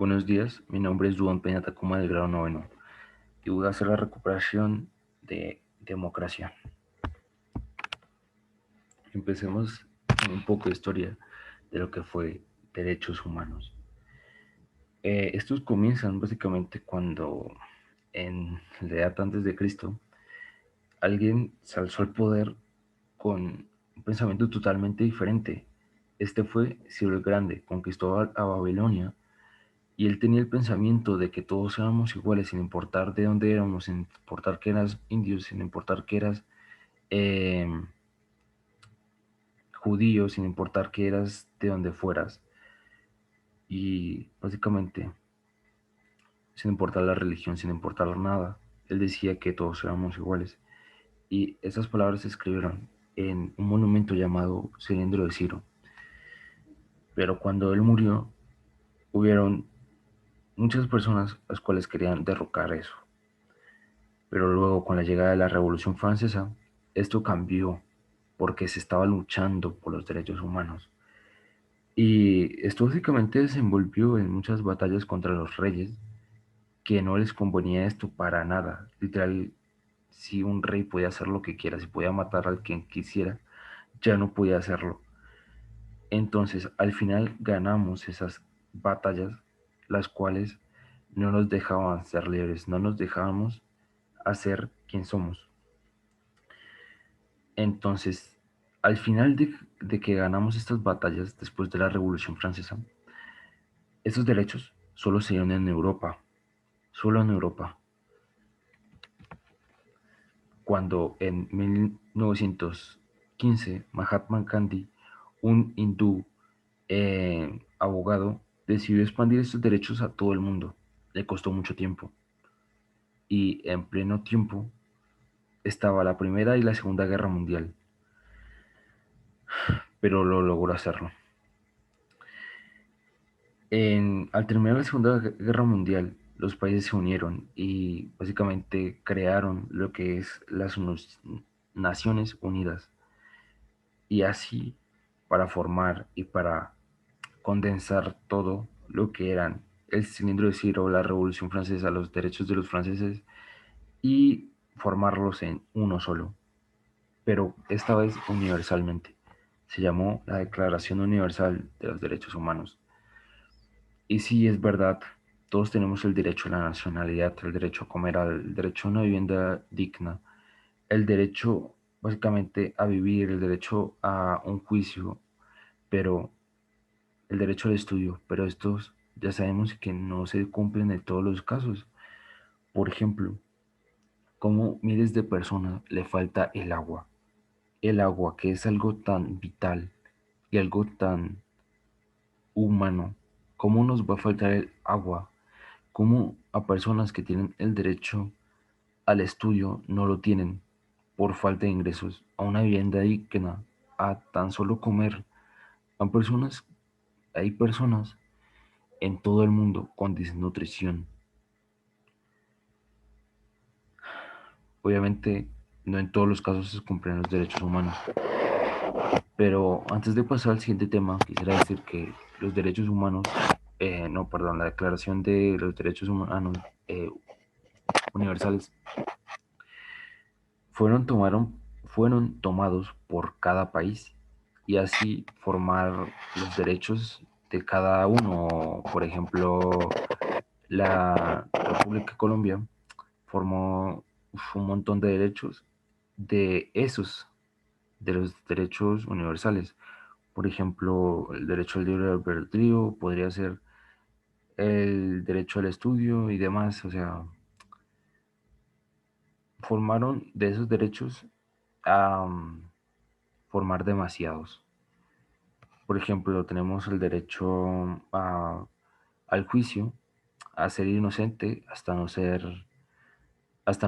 Buenos días, mi nombre es Duan Peña Tacoma del grado noveno y voy a hacer la recuperación de democracia. Empecemos con un poco de historia de lo que fue derechos humanos. Estos comienzan básicamente cuando en la edad antes de Cristo alguien se alzó al poder con un pensamiento totalmente diferente. Este fue Ciro el Grande, conquistó a Babilonia. Y él tenía el pensamiento de que todos éramos iguales, sin importar de dónde éramos, sin importar que eras indios, sin importar que eras eh, judío, sin importar que eras de donde fueras. Y básicamente, sin importar la religión, sin importar nada, él decía que todos éramos iguales. Y esas palabras se escribieron en un monumento llamado Cilindro de Ciro. Pero cuando él murió, hubieron muchas personas las cuales querían derrocar eso. Pero luego, con la llegada de la Revolución Francesa, esto cambió porque se estaba luchando por los derechos humanos. Y esto básicamente desenvolvió en muchas batallas contra los reyes, que no les convenía esto para nada. Literal, si un rey podía hacer lo que quiera, si podía matar al quien quisiera, ya no podía hacerlo. Entonces, al final ganamos esas batallas, las cuales no nos dejaban ser libres, no nos dejábamos hacer quien somos. Entonces, al final de que ganamos estas batallas después de la Revolución Francesa, estos derechos solo se dieron en Europa, solo en Europa, cuando en 1915 Mahatma Gandhi, un hindú abogado, decidió expandir estos derechos a todo el mundo. Le costó mucho tiempo y en pleno tiempo estaba la Primera y la Segunda Guerra Mundial, pero lo logró hacerlo. Al terminar la Segunda Guerra Mundial, los países se unieron y básicamente crearon lo que es las Naciones Unidas. Y así, para formar y para condensar todo lo que eran el cilindro de Ciro, la Revolución Francesa, los derechos de los franceses y formarlos en uno solo, pero esta vez universalmente. Se llamó la Declaración Universal de los Derechos Humanos. Y sí, es verdad, todos tenemos el derecho a la nacionalidad, el derecho a comer, el derecho a una vivienda digna, el derecho básicamente a vivir, el derecho a un juicio, pero el derecho al estudio, pero estos ya sabemos que no se cumplen en todos los casos. Por ejemplo, como miles de personas le falta el agua que es algo tan vital y algo tan humano. ¿Cómo nos va a faltar el agua? ¿Cómo a personas que tienen el derecho al estudio no lo tienen por falta de ingresos, a una vivienda digna, a tan solo comer? A personas, hay personas en todo el mundo con desnutrición. Obviamente, no en todos los casos se cumplen los derechos humanos. Pero antes de pasar al siguiente tema, quisiera decir que los derechos humanos, no, perdón, la Declaración de los Derechos Humanos Universales fueron tomados por cada país y así formar los derechos de cada uno. Por ejemplo, la República de Colombia formó un montón de derechos de esos, de los derechos universales. Por ejemplo, el derecho al libre albedrío podría ser el derecho al estudio y demás. O sea, formaron de esos derechos a formar demasiados. Por ejemplo, tenemos el derecho al juicio, a ser inocente hasta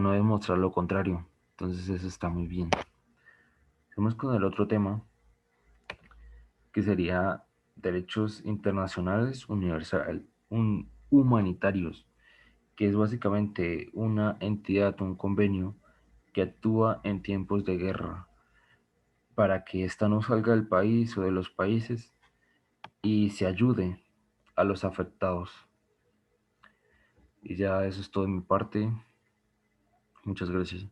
no demostrar lo contrario. Entonces eso está muy bien. Vamos con el otro tema, que sería derechos internacionales humanitarios, que es básicamente una entidad, un convenio que actúa en tiempos de guerra para que ésta no salga del país o de los países y se ayude a los afectados. Y ya eso es todo de mi parte. Muchas gracias.